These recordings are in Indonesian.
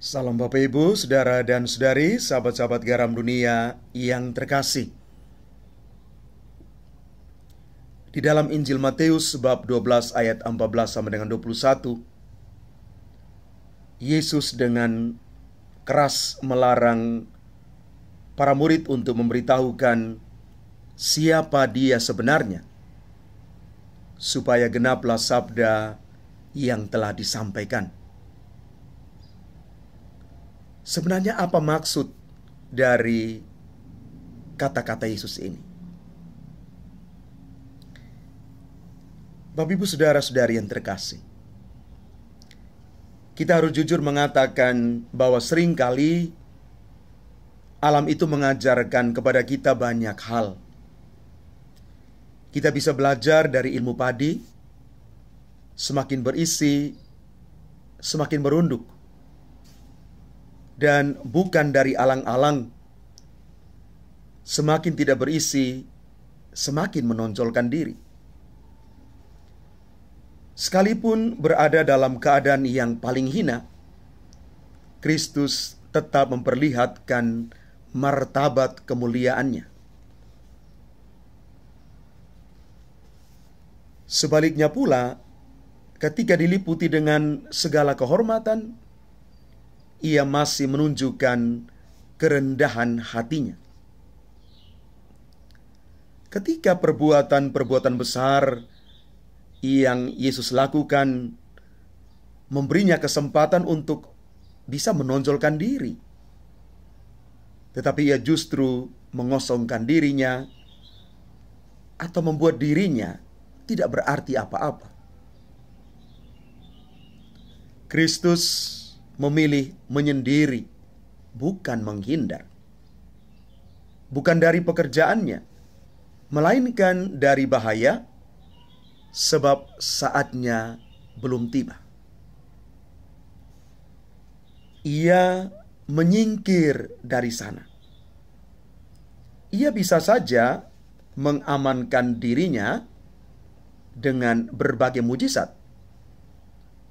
Salam Bapak Ibu, Saudara dan Saudari, sahabat-sahabat garam dunia yang terkasih. Di dalam Injil Matius bab 12 ayat 14 sampai dengan 21, Yesus dengan keras melarang para murid untuk memberitahukan siapa Dia sebenarnya, supaya genaplah sabda yang telah disampaikan. Sebenarnya apa maksud dari kata-kata Yesus ini? Bapak Ibu Saudara-saudari yang terkasih, kita harus jujur mengatakan bahwa seringkali alam itu mengajarkan kepada kita banyak hal. Kita bisa belajar dari ilmu padi, semakin berisi, semakin merunduk. Dan bukan dari alang-alang, semakin tidak berisi, semakin menonjolkan diri. Sekalipun berada dalam keadaan yang paling hina, Kristus tetap memperlihatkan martabat kemuliaannya. Sebaliknya pula, ketika diliputi dengan segala kehormatan, Ia masih menunjukkan kerendahan hatinya. Ketika perbuatan-perbuatan besar yang Yesus lakukan memberinya kesempatan untuk bisa menonjolkan diri, tetapi Ia justru mengosongkan dirinya atau membuat dirinya tidak berarti apa-apa. Kristus memilih menyendiri, bukan menghindar. Bukan dari pekerjaannya, melainkan dari bahaya, sebab saatnya belum tiba. Ia menyingkir dari sana. Ia bisa saja mengamankan dirinya dengan berbagai mujizat.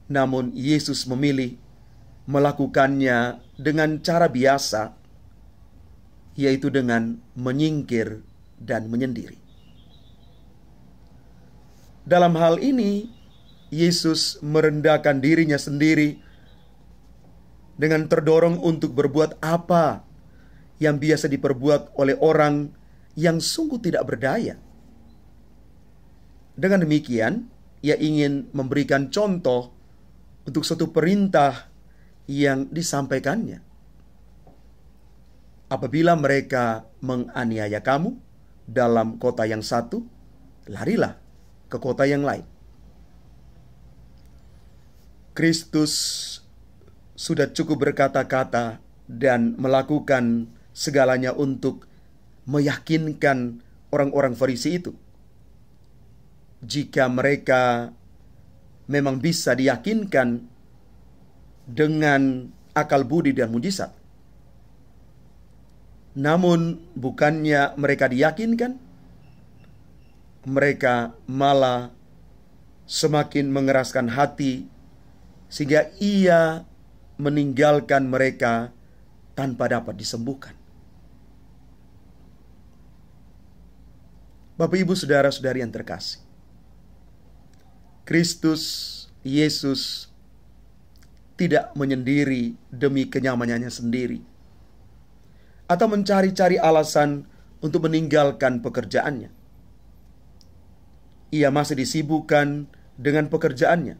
Namun Yesus memilih melakukannya dengan cara biasa, yaitu dengan menyingkir dan menyendiri. Dalam hal ini, Yesus merendahkan dirinya sendiri dengan terdorong untuk berbuat apa yang biasa diperbuat oleh orang yang sungguh tidak berdaya. Dengan demikian, Ia ingin memberikan contoh untuk suatu perintah yang disampaikannya. Apabila mereka menganiaya kamu dalam kota yang satu, larilah ke kota yang lain. Kristus sudah cukup berkata-kata dan melakukan segalanya untuk meyakinkan orang-orang Farisi itu. Jika mereka memang bisa diyakinkan dengan akal budi dan mujizat. Namun bukannya mereka diyakinkan, mereka malah semakin mengeraskan hati sehingga Ia meninggalkan mereka tanpa dapat disembuhkan. Bapak Ibu Saudara-saudari yang terkasih, Kristus Yesus tidak menyendiri demi kenyamanannya sendiri, atau mencari-cari alasan untuk meninggalkan pekerjaannya. Ia masih disibukkan dengan pekerjaannya.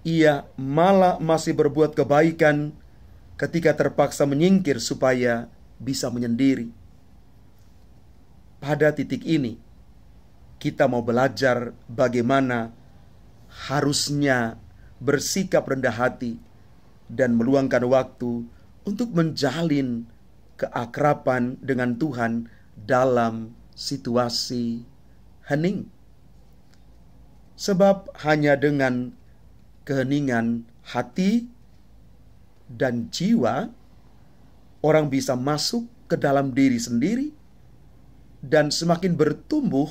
Ia malah masih berbuat kebaikan ketika terpaksa menyingkir supaya bisa menyendiri. Pada titik ini, kita mau belajar bagaimana harusnya bersikap rendah hati dan meluangkan waktu untuk menjalin keakraban dengan Tuhan dalam situasi hening. Sebab hanya dengan keheningan hati dan jiwa, orang bisa masuk ke dalam diri sendiri dan semakin bertumbuh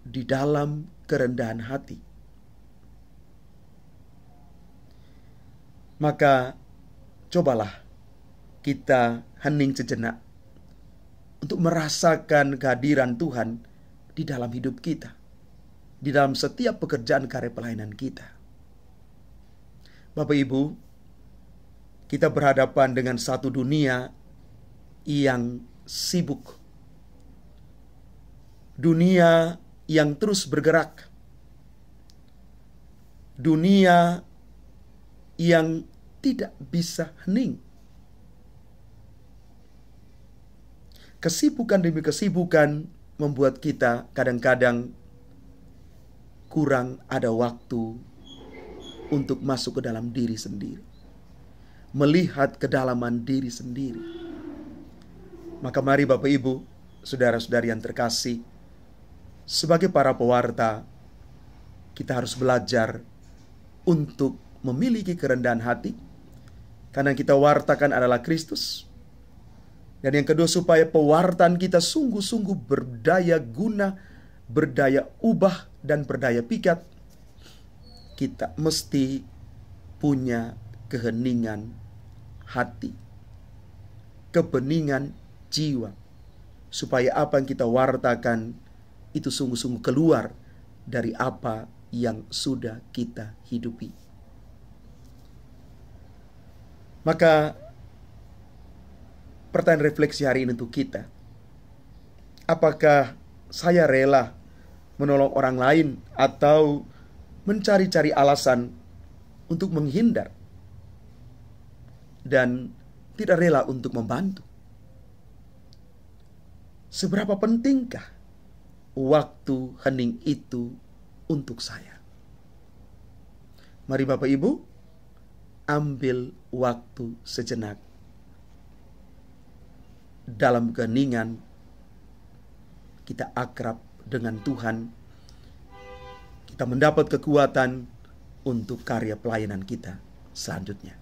di dalam kerendahan hati. Maka cobalah kita hening sejenak untuk merasakan kehadiran Tuhan di dalam hidup kita, di dalam setiap pekerjaan karya pelayanan kita. Bapak Ibu, kita berhadapan dengan satu dunia yang sibuk, dunia yang terus bergerak, dunia yang tidak bisa hening. Kesibukan demi kesibukan membuat kita kadang-kadang kurang ada waktu untuk masuk ke dalam diri sendiri, melihat kedalaman diri sendiri. Maka mari Bapak Ibu, saudara-saudari yang terkasih, sebagai para pewarta, kita harus belajar untuk memiliki kerendahan hati, karena kita wartakan adalah Kristus. Dan yang kedua, supaya pewartaan kita sungguh-sungguh berdaya guna, berdaya ubah, dan berdaya pikat, kita mesti punya keheningan hati, kebeningan jiwa, supaya apa yang kita wartakan itu sungguh-sungguh keluar dari apa yang sudah kita hidupi. Maka pertanyaan refleksi hari ini untuk kita, apakah saya rela menolong orang lain atau mencari-cari alasan untuk menghindar dan tidak rela untuk membantu? Seberapa pentingkah waktu hening itu untuk saya? Mari Bapak Ibu, ambil waktu sejenak dalam keheningan, kita akrab dengan Tuhan, kita mendapat kekuatan untuk karya pelayanan kita selanjutnya.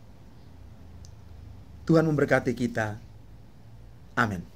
Tuhan memberkati kita. Amin.